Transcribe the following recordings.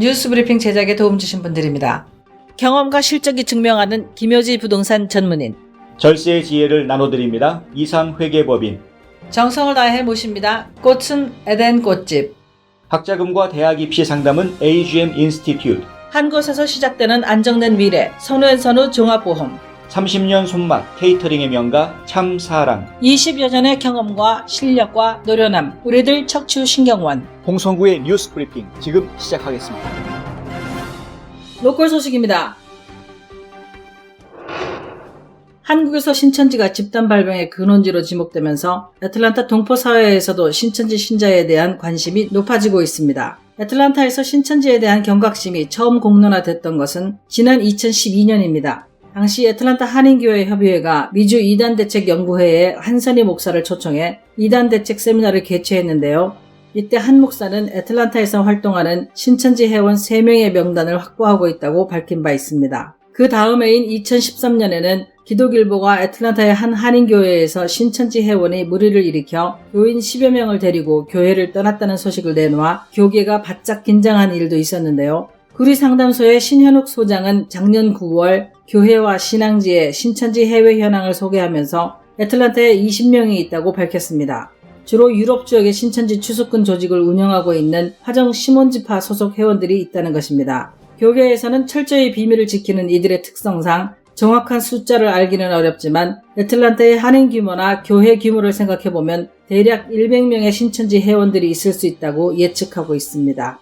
뉴스브리핑 제작에 도움 주신 분들입니다. 경험과 실적이 증명하는 김효지 부동산 전문인, 절세의 지혜를 나눠드립니다. 이상회계법인, 정성을 다해 모십니다. 꽃은 에덴 꽃집, 학자금과 대학 입시 상담은 AGM 인스티튜트, 한 곳에서 시작되는 안정된 미래 선우앤선우 종합보험, 30년 손맛 케이터링의 명가 참사랑, 20여 년의 경험과 실력과 노련함 우리들 척추신경원. 홍성구의 뉴스브리핑 지금 시작하겠습니다. 로컬 소식입니다. 한국에서 신천지가 집단 발병의 근원지로 지목되면서 애틀란타 동포사회에서도 신천지 신자에 대한 관심이 높아지고 있습니다. 애틀란타에서 신천지에 대한 경각심이 처음 공론화됐던 것은 지난 2012년입니다. 당시 애틀란타 한인교회협의회가 미주 이단대책연구회에 한선희 목사를 초청해 이단대책 세미나를 개최했는데요. 이때 한 목사는 애틀란타에서 활동하는 신천지 회원 3명의 명단을 확보하고 있다고 밝힌 바 있습니다. 그 다음 해인 2013년에는 기독일보가 애틀란타의 한 한인교회에서 신천지 회원이 무리를 일으켜 교인 10여 명을 데리고 교회를 떠났다는 소식을 내놓아 교계가 바짝 긴장한 일도 있었는데요. 구리상담소의 신현욱 소장은 작년 9월 교회와 신앙지의 신천지 해외 현황을 소개하면서 애틀란타에 20명이 있다고 밝혔습니다. 주로 유럽 지역의 신천지 추수꾼 조직을 운영하고 있는 화정 시몬지파 소속 회원들이 있다는 것입니다. 교계에서는 철저히 비밀을 지키는 이들의 특성상 정확한 숫자를 알기는 어렵지만 애틀란타의 한인 규모나 교회 규모를 생각해보면 대략 100명의 신천지 회원들이 있을 수 있다고 예측하고 있습니다.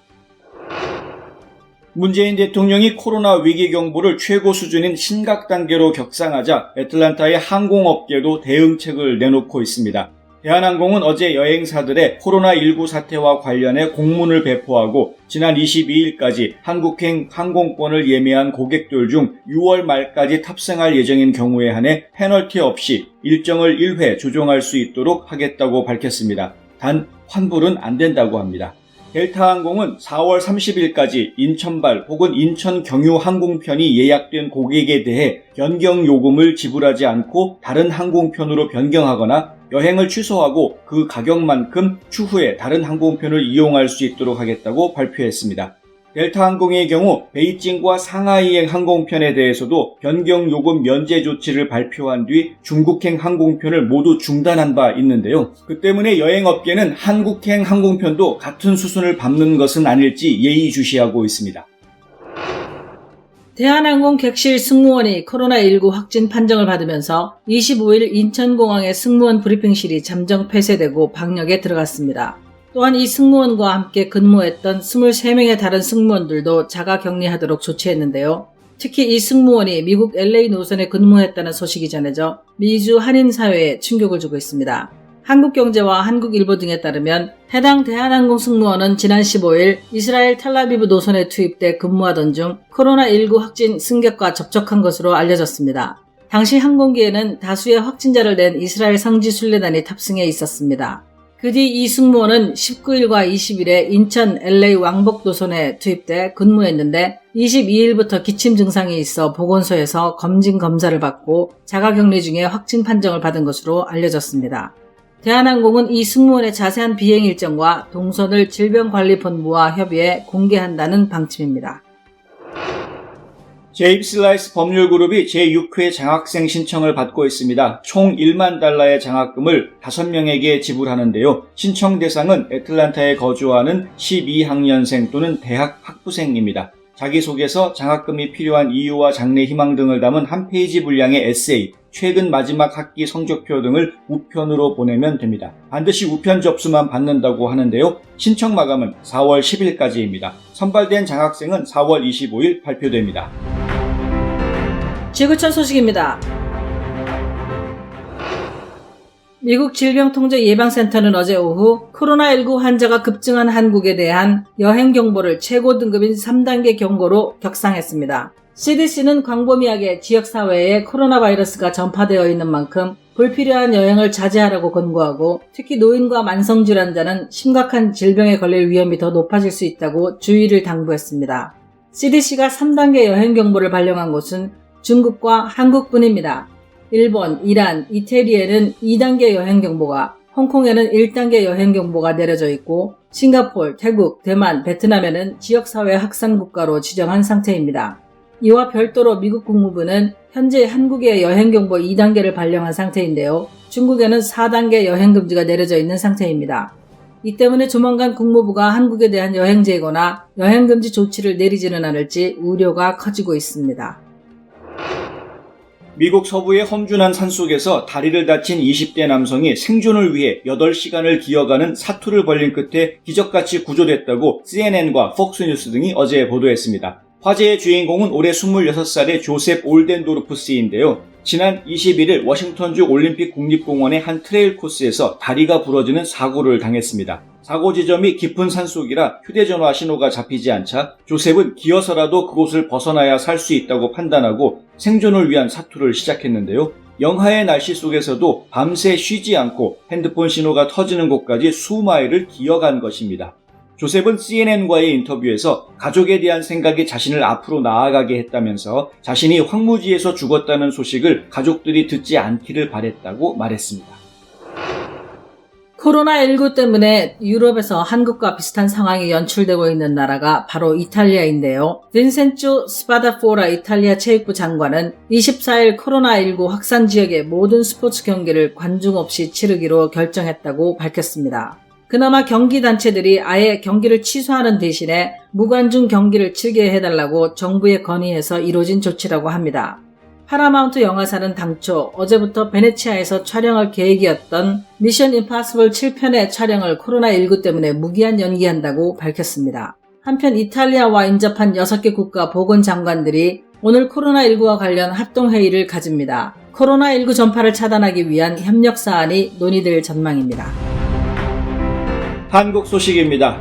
문재인 대통령이 코로나 위기 경보를 최고 수준인 심각 단계로 격상하자 애틀란타의 항공업계도 대응책을 내놓고 있습니다. 대한항공은 어제 여행사들의 코로나19 사태와 관련해 공문을 배포하고 지난 22일까지 한국행 항공권을 예매한 고객들 중 6월 말까지 탑승할 예정인 경우에 한해 페널티 없이 일정을 1회 조정할 수 있도록 하겠다고 밝혔습니다. 단 환불은 안 된다고 합니다. 델타항공은 4월 30일까지 인천발 혹은 인천 경유 항공편이 예약된 고객에 대해 변경 요금을 지불하지 않고 다른 항공편으로 변경하거나 여행을 취소하고 그 가격만큼 추후에 다른 항공편을 이용할 수 있도록 하겠다고 발표했습니다. 델타항공의 경우 베이징과 상하이행 항공편에 대해서도 변경 요금 면제 조치를 발표한 뒤 중국행 항공편을 모두 중단한 바 있는데요. 그 때문에 여행업계는 한국행 항공편도 같은 수순을 밟는 것은 아닐지 예의주시하고 있습니다. 대한항공 객실 승무원이 코로나19 확진 판정을 받으면서 25일 인천공항의 승무원 브리핑실이 잠정 폐쇄되고 방역에 들어갔습니다. 또한 이 승무원과 함께 근무했던 23명의 다른 승무원들도 자가격리하도록 조치했는데요. 특히 이 승무원이 미국 LA 노선에 근무했다는 소식이 전해져 미주 한인사회에 충격을 주고 있습니다. 한국경제와 한국일보 등에 따르면 해당 대한항공 승무원은 지난 15일 이스라엘 텔라비브 노선에 투입돼 근무하던 중 코로나19 확진 승객과 접촉한 것으로 알려졌습니다. 당시 항공기에는 다수의 확진자를 낸 이스라엘 성지순례단이 탑승해 있었습니다. 그 뒤 이 승무원은 19일과 20일에 인천 LA 왕복 노선에 투입돼 근무했는데 22일부터 기침 증상이 있어 보건소에서 검진 검사를 받고 자가격리 중에 확진 판정을 받은 것으로 알려졌습니다. 대한항공은 이 승무원의 자세한 비행 일정과 동선을 질병관리본부와 협의해 공개한다는 방침입니다. 제입슬라이스 법률그룹이 제6회 장학생 신청을 받고 있습니다. 총 1만 달러의 장학금을 5명에게 지불하는데요. 신청 대상은 애틀란타에 거주하는 12학년생 또는 대학 학부생입니다. 자기소개서, 장학금이 필요한 이유와 장래 희망 등을 담은 한 페이지 분량의 에세이, 최근 마지막 학기 성적표 등을 우편으로 보내면 됩니다. 반드시 우편 접수만 받는다고 하는데요. 신청 마감은 4월 10일까지입니다. 선발된 장학생은 4월 25일 발표됩니다. 지구촌 소식입니다. 미국 질병통제예방센터는 어제 오후 코로나19 환자가 급증한 한국에 대한 여행 경보를 최고 등급인 3단계 경고로 격상했습니다. CDC는 광범위하게 지역사회에 코로나 바이러스가 전파되어 있는 만큼 불필요한 여행을 자제하라고 권고하고 특히 노인과 만성질환자는 심각한 질병에 걸릴 위험이 더 높아질 수 있다고 주의를 당부했습니다. CDC가 3단계 여행 경보를 발령한 곳은 중국과 한국뿐입니다. 일본, 이란, 이태리에는 2단계 여행 경보가, 홍콩에는 1단계 여행경보가 내려져 있고 싱가포르, 태국, 대만, 베트남에는 지역사회 확산국가로 지정한 상태입니다. 이와 별도로 미국 국무부는 현재 한국에 여행경보 2단계를 발령한 상태인데요. 중국에는 4단계 여행금지가 내려져 있는 상태입니다. 이 때문에 조만간 국무부가 한국에 대한 여행 제거나 여행금지 조치를 내리지는 않을지 우려가 커지고 있습니다. 미국 서부의 험준한 산속에서 다리를 다친 20대 남성이 생존을 위해 8시간을 기어가는 사투를 벌린 끝에 기적같이 구조됐다고 CNN과 폭스뉴스 등이 어제 보도했습니다. 화재의 주인공은 올해 26살의 조셉 올덴도르프스인데요. 지난 21일 워싱턴주 올림픽 국립공원의 한 트레일 코스에서 다리가 부러지는 사고를 당했습니다. 사고 지점이 깊은 산속이라 휴대전화 신호가 잡히지 않자 조셉은 기어서라도 그곳을 벗어나야 살 수 있다고 판단하고 생존을 위한 사투를 시작했는데요. 영하의 날씨 속에서도 밤새 쉬지 않고 핸드폰 신호가 터지는 곳까지 수마일을 기어간 것입니다. 조셉은 CNN과의 인터뷰에서 가족에 대한 생각이 자신을 앞으로 나아가게 했다면서 자신이 황무지에서 죽었다는 소식을 가족들이 듣지 않기를 바랬다고 말했습니다. 코로나19 때문에 유럽에서 한국과 비슷한 상황이 연출되고 있는 나라가 바로 이탈리아인데요. 빈센조 스파다포라 이탈리아 체육부 장관은 24일 코로나19 확산 지역의 모든 스포츠 경기를 관중 없이 치르기로 결정했다고 밝혔습니다. 그나마 경기단체들이 아예 경기를 취소하는 대신에 무관중 경기를 치르게 해달라고 정부에 건의해서 이루어진 조치라고 합니다. 파라마운트 영화사는 당초 어제부터 베네치아에서 촬영할 계획이었던 미션 임파서블 7편의 촬영을 코로나19 때문에 무기한 연기한다고 밝혔습니다. 한편 이탈리아와 인접한 6개 국가 보건장관들이 오늘 코로나19와 관련 합동회의를 가집니다. 코로나19 전파를 차단하기 위한 협력 사안이 논의될 전망입니다. 한국 소식입니다.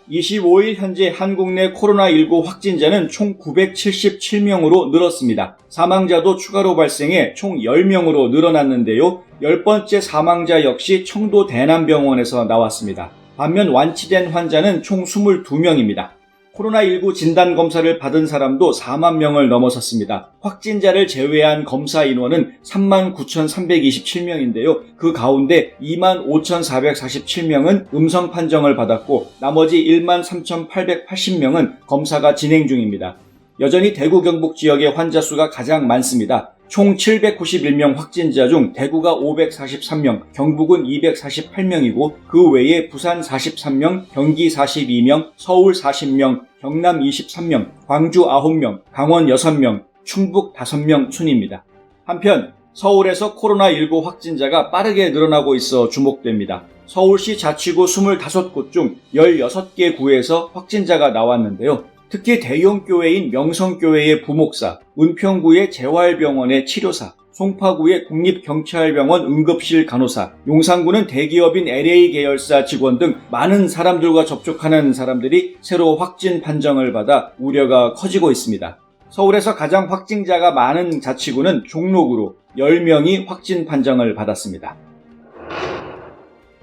25일 현재 한국 내 코로나19 확진자는 총 977명으로 늘었습니다. 사망자도 추가로 발생해 총 10명으로 늘어났는데요. 10번째 사망자 역시 청도 대남병원에서 나왔습니다. 반면 완치된 환자는 총 22명입니다. 코로나19 진단검사를 받은 사람도 4만 명을 넘어섰습니다. 확진자를 제외한 검사 인원은 39,327명인데요. 그 가운데 25,447명은 음성 판정을 받았고 나머지 13,880명은 검사가 진행 중입니다. 여전히 대구 경북 지역의 환자 수가 가장 많습니다. 총 791명 확진자 중 대구가 543명, 경북은 248명이고 그 외에 부산 43명, 경기 42명, 서울 40명, 경남 23명, 광주 9명, 강원 6명, 충북 5명 순입니다. 한편 서울에서 코로나19 확진자가 빠르게 늘어나고 있어 주목됩니다. 서울시 자치구 25곳 중 16개 구에서 확진자가 나왔는데요. 특히 대형 교회인 명성교회의 부목사, 은평구의 재활병원의 치료사, 송파구의 국립경찰병원 응급실 간호사, 용산구는 대기업인 LA 계열사 직원 등 많은 사람들과 접촉하는 사람들이 새로 확진 판정을 받아 우려가 커지고 있습니다. 서울에서 가장 확진자가 많은 자치구는 종로구로 10명이 확진 판정을 받았습니다.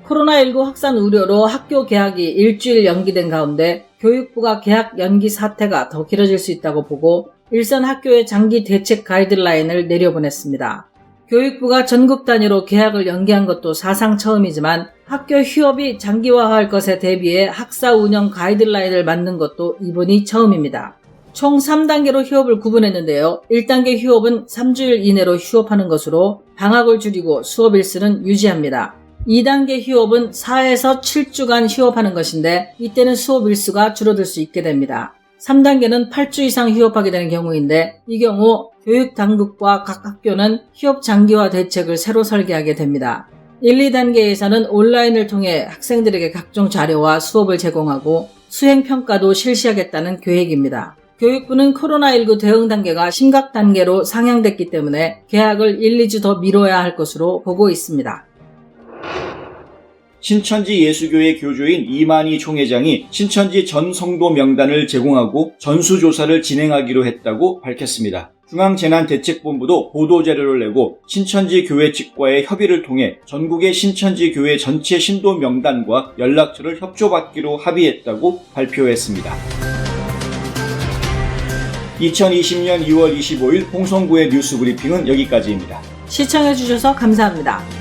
코로나19 확산 우려로 학교 개학이 일주일 연기된 가운데 교육부가 개학 연기 사태가 더 길어질 수 있다고 보고 일선 학교의 장기 대책 가이드라인을 내려보냈습니다. 교육부가 전국 단위로 개학을 연기한 것도 사상 처음이지만 학교 휴업이 장기화할 것에 대비해 학사 운영 가이드라인을 만든 것도 이번이 처음입니다. 총 3단계로 휴업을 구분했는데요. 1단계 휴업은 3주일 이내로 휴업하는 것으로 방학을 줄이고 수업 일수는 유지합니다. 2단계 휴업은 4에서 7주간 휴업하는 것인데 이때는 수업 일수가 줄어들 수 있게 됩니다. 3단계는 8주 이상 휴업하게 되는 경우인데 이 경우 교육당국과 각 학교는 휴업 장기화 대책을 새로 설계하게 됩니다. 1, 2단계에서는 온라인을 통해 학생들에게 각종 자료와 수업을 제공하고 수행평가도 실시하겠다는 계획입니다. 교육부는 코로나19 대응 단계가 심각 단계로 상향됐기 때문에 개학을 1, 2주 더 미뤄야 할 것으로 보고 있습니다. 신천지 예수교회 교주인 이만희 총회장이 신천지 전 성도 명단을 제공하고 전수조사를 진행하기로 했다고 밝혔습니다. 중앙재난대책본부도 보도자료를 내고 신천지 교회 측과의 협의를 통해 전국의 신천지 교회 전체 신도 명단과 연락처를 협조받기로 합의했다고 발표했습니다. 2020년 2월 25일 홍성구의 뉴스 브리핑은 여기까지입니다. 시청해주셔서 감사합니다.